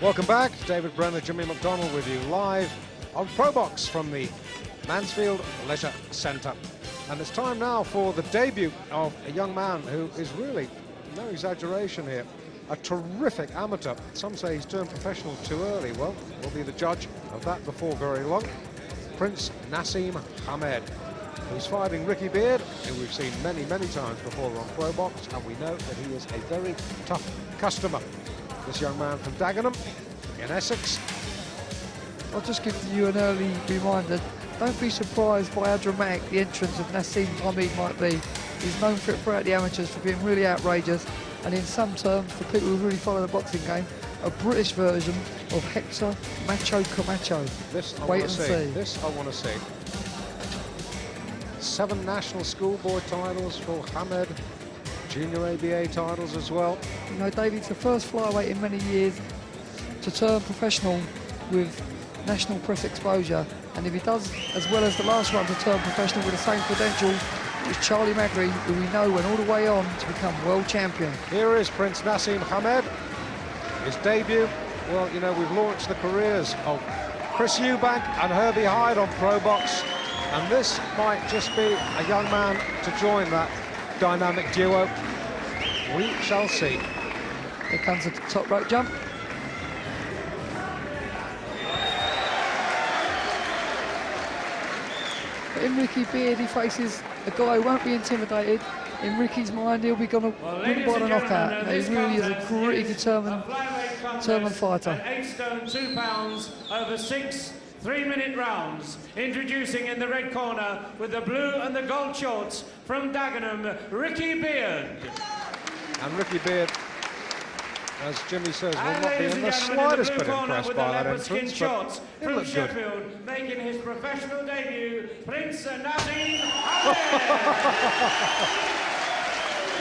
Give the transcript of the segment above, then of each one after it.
Welcome back. David Brenner, Jimmy McDonald with you live on Pro Box from the Mansfield Leisure Centre. And it's time now for the debut of a young man who is really, no exaggeration here, a terrific amateur. Some say he's turned professional too early. Well, we'll be the judge of that before very long. Prince Naseem Hamed, who's fighting Ricky Beard, who we've seen many, many times before on Pro Box, and we know that he is a very tough customer. This young man from Dagenham in Essex. I'll just give you an early reminder. Don't be surprised by how dramatic the entrance of Naseem Hamed might be. He's known for it throughout the amateurs for being really outrageous, and in some terms, for people who really follow the boxing game, a British version of Hector Macho Camacho. This I Wait want and to see. see. This I want to see. 7 national schoolboy titles for Hamed. Junior ABA titles as well. You know, David's the first flyweight in many years to turn professional with national press exposure, and if he does as well as the last one to turn professional with the same credentials, it's Charlie Magri, who we know went all the way on to become world champion. Here is Prince Naseem Hamed, his debut. Well, you know, we've launched the careers of Chris Eubank and Herbie Hyde on Pro Box, and this might just be a young man to join that dynamic duo. We shall see. Here comes the top rope jump. But in Ricky Beard, he faces a guy who won't be intimidated. In Ricky's mind, he'll be going to win by the knockout. He really is a pretty determined fighter. 8 stone 2 pounds over 6 3-minute rounds. Introducing in the red corner with the blue and the gold shorts from Dagenham, Ricky Beard. And Ricky Beard, as Jimmy says, will not be in the slightest bit impressed by that entrance, but it from looked good. Sheffield, making his professional debut, Prince Naseem Hamed.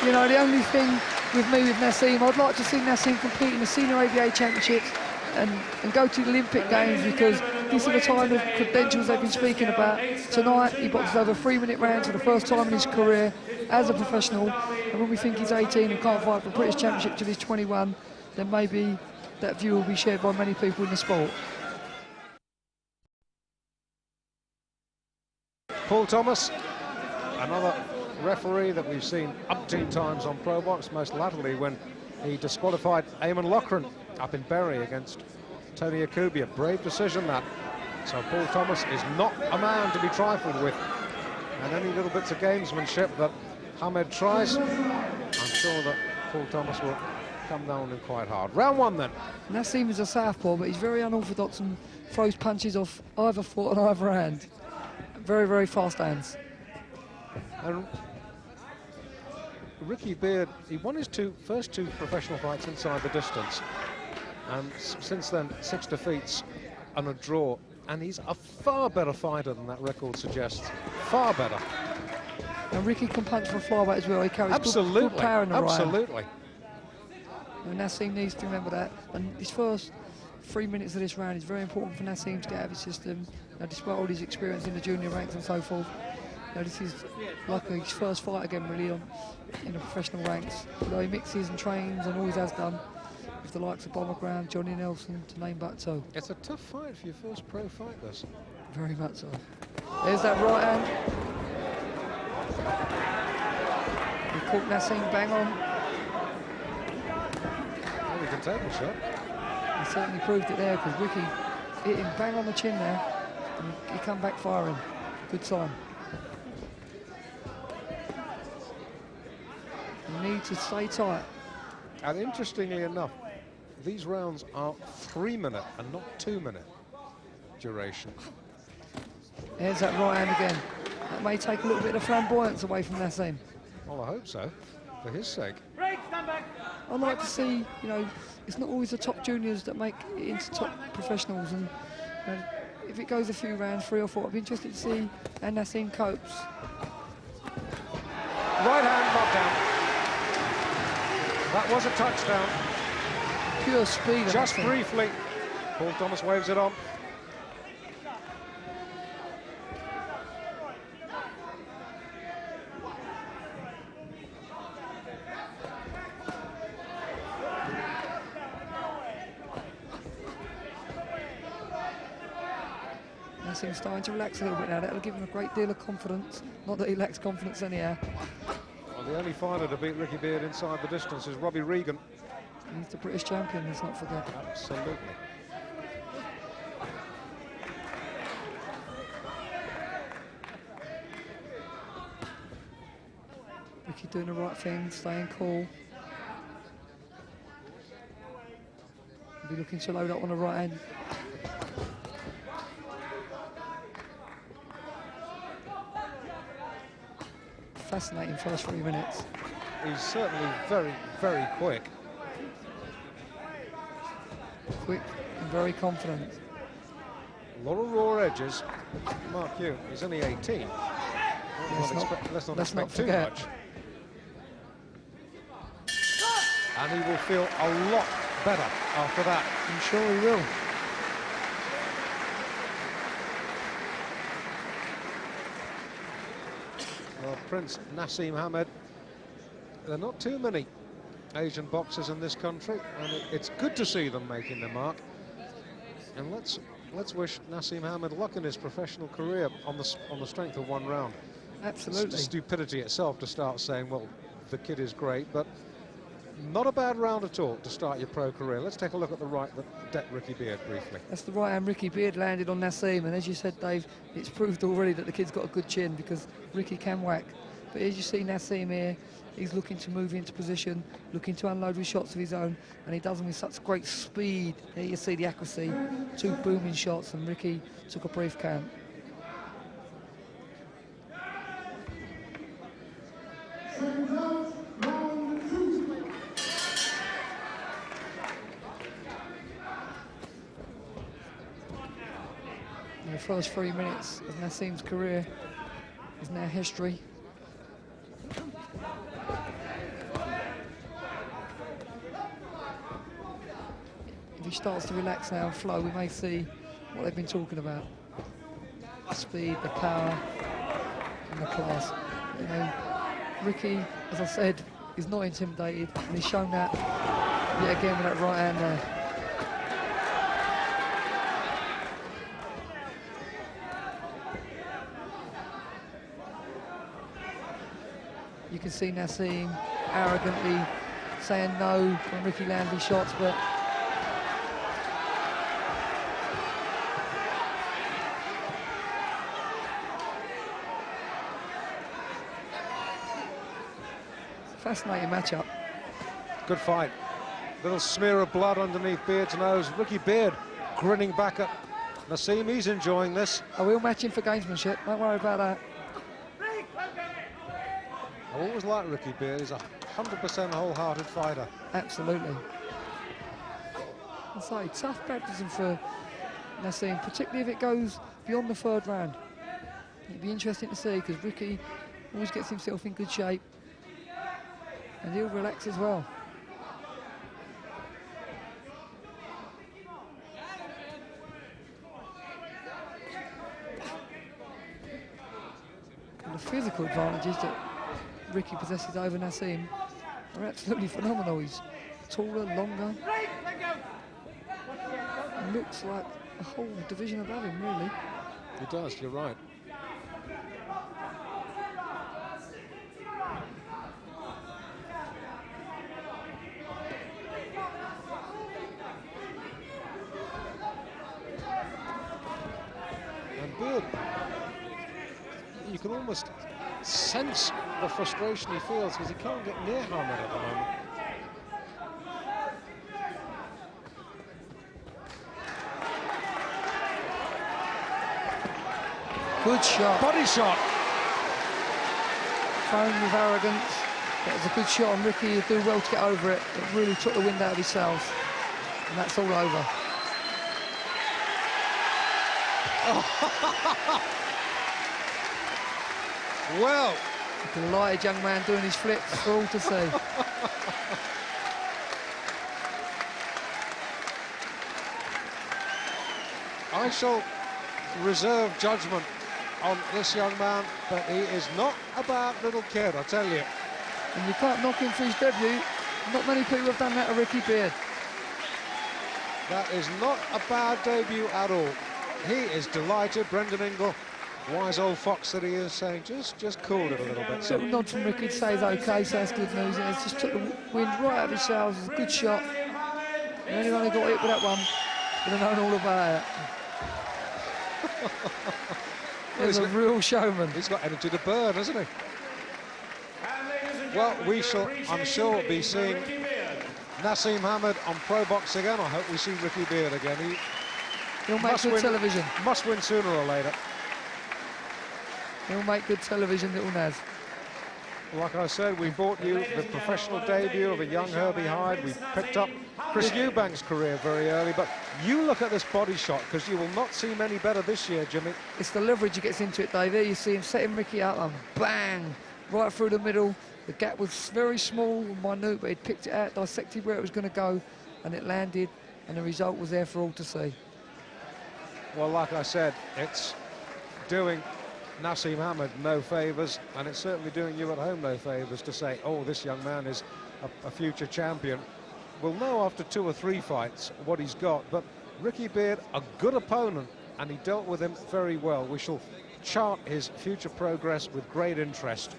You know, the only thing with me with Naseem, I'd like to see Naseem compete in the Senior ABA Championships and go to the Olympic Games, because these are the kind of credentials they've been speaking about. Tonight, he boxes over 3-minute rounds for the first time in his career as a professional, and when we think he's 18 and can't fight for a British Championship till he's 21, then maybe that view will be shared by many people in the sport. Paul Thomas, another referee that we've seen umpteen times on Pro Box, most latterly when he disqualified Eamon Loughran up in Bury against Tony Akubia. Brave decision, that. So Paul Thomas is not a man to be trifled with, and any little bits of gamesmanship that Hamed tries, I'm sure that Paul Thomas will come down on him quite hard. Round 1 then. Naseem is a southpaw, but he's very unorthodox and throws punches off either foot and either hand. Very, very fast hands. And Ricky Beard, he won his first two professional fights inside the distance, and since then 6 defeats and a draw, and he's a far better fighter than that record suggests. Far better. And Ricky can punch for a flyweight as well. He carries good power in the right. Absolutely. And Naseem needs to remember that. And his first 3 minutes of this round is very important for Naseem to get out of his system. Despite all his experience in the junior ranks and so forth, this is like his first fight again, really, in the professional ranks. Although he mixes and trains and always has done with the likes of Bomber Ground, Johnny Nelson, to name but two. It's a tough fight for your first pro fight, this. Very much so. There's that right hand. He caught Naseem bang on. Well, he can take a shot. He certainly proved it there, because Ricky hit him bang on the chin there, and he come back firing. Good sign. You need to stay tight. And interestingly enough, these rounds are 3-minute and not 2-minute duration. There's that right hand again. That may take a little bit of flamboyance away from Naseem. Well, I hope so, for his sake. I'd like to see, you know, it's not always the top juniors that make it into top professionals, and if it goes a few rounds, 3 or 4, I'd be interested to see how Naseem copes. Right hand knockdown. That was a touchdown. Pure speed. Just briefly. Paul Thomas waves it on. Naseem's starting to relax a little bit now. That'll give him a great deal of confidence. Not that he lacks confidence anyhow. Well, the only fighter to beat Ricky Beard inside the distance is Robbie Regan. He's the British champion, let's not forget. Absolutely. Ricky doing the right thing, staying cool. He'll be looking to load up on the right hand. Fascinating first 3 minutes. He's certainly very, very quick. Quick and very confident. A lot of raw edges. Mark you, he's only 18. Let's not expect too much. And he will feel a lot better after that. I'm sure he will. Well, Prince Naseem Hamed, there are not too many Asian boxers in this country, and it's good to see them making their mark. And let's wish Naseem Hamed luck in his professional career on the strength of one round. Absolutely. It's stupidity itself to start saying, well, the kid is great, but not a bad round at all to start your pro career. Let's take a look at the right that decked Ricky Beard briefly. That's the right hand Ricky Beard landed on Naseem, and as you said, Dave, it's proved already that the kid's got a good chin because Ricky can whack. But as you see Naseem here, he's looking to move into position, looking to unload with shots of his own, and he does them with such great speed. There you see the accuracy, 2 booming shots, and Ricky took a brief count. The first 3 minutes of Naseem's career is now history. If he starts to relax now and flow, we may see what they've been talking about. The speed, the power, and the class. You know, Ricky, as I said, is not intimidated, and he's shown that yet again with that right hand there. You can see Naseem arrogantly saying no when Ricky lands his shots, but fascinating matchup. Good fight. Little smear of blood underneath Beard's nose. Ricky Beard grinning back at Naseem. He's enjoying this. Are we all matching for gamesmanship? Don't worry about that. I always like Ricky Beard. He's a 100% wholehearted fighter. Absolutely. It's like tough baptism for Naseem, particularly if it goes beyond the 3rd round. It'd be interesting to see because Ricky always gets himself in good shape, and he'll relax as well. And the physical advantages that Ricky possesses over Naseem are absolutely phenomenal. He's taller, longer. Looks like a whole division above him, really. He does, you're right. And Beard, you can almost sense the frustration he feels because he can't get near Hamed at the moment. Good shot. Body shot. Thrown with arrogance. That was a good shot on Ricky. He'd do well to get over it. It really took the wind out of his sails. And that's all over. Well. A delighted young man doing his flips for all to see. I shall reserve judgment on this young man, but he is not a bad little kid, I tell you. And you can't knock him for his debut. Not many people have done that to Ricky Beard. That is not a bad debut at all. he is delighted. Brendan Ingle, wise old fox that he is, saying just cooled it a little bit. Little nod from Ricky to say he's okay, so that's good news. And it's just took the wind right out of his sails. It's a good shot. And anyone who got hit with that one would have known all about it. He's a real showman. He's got energy to burn, hasn't he? Well, we shall, I'm sure, be seeing Naseem Hamed on Pro Box again. I hope we see Ricky Beard again. He'll make good television. Must win sooner or later. He'll make good television, little Naz. Like I said, we brought you the professional debut of a young Herbie Hyde. We picked up Chris Eubank's career very early, but you look at this body shot, because you will not see many better this year, Jimmy. It's the leverage he gets into it, Dave. There you see him setting Ricky up and bang, right through the middle. The gap was very small and minute, but he'd picked it out, dissected where it was going to go, and it landed, and the result was there for all to see. Well, like I said, it's doing Naseem Hamed no favours, and it's certainly doing you at home no favours to say, oh, this young man is a future champion. We'll know after 2 or 3 fights what he's got, but Ricky Beard, a good opponent, and he dealt with him very well. We shall chart his future progress with great interest.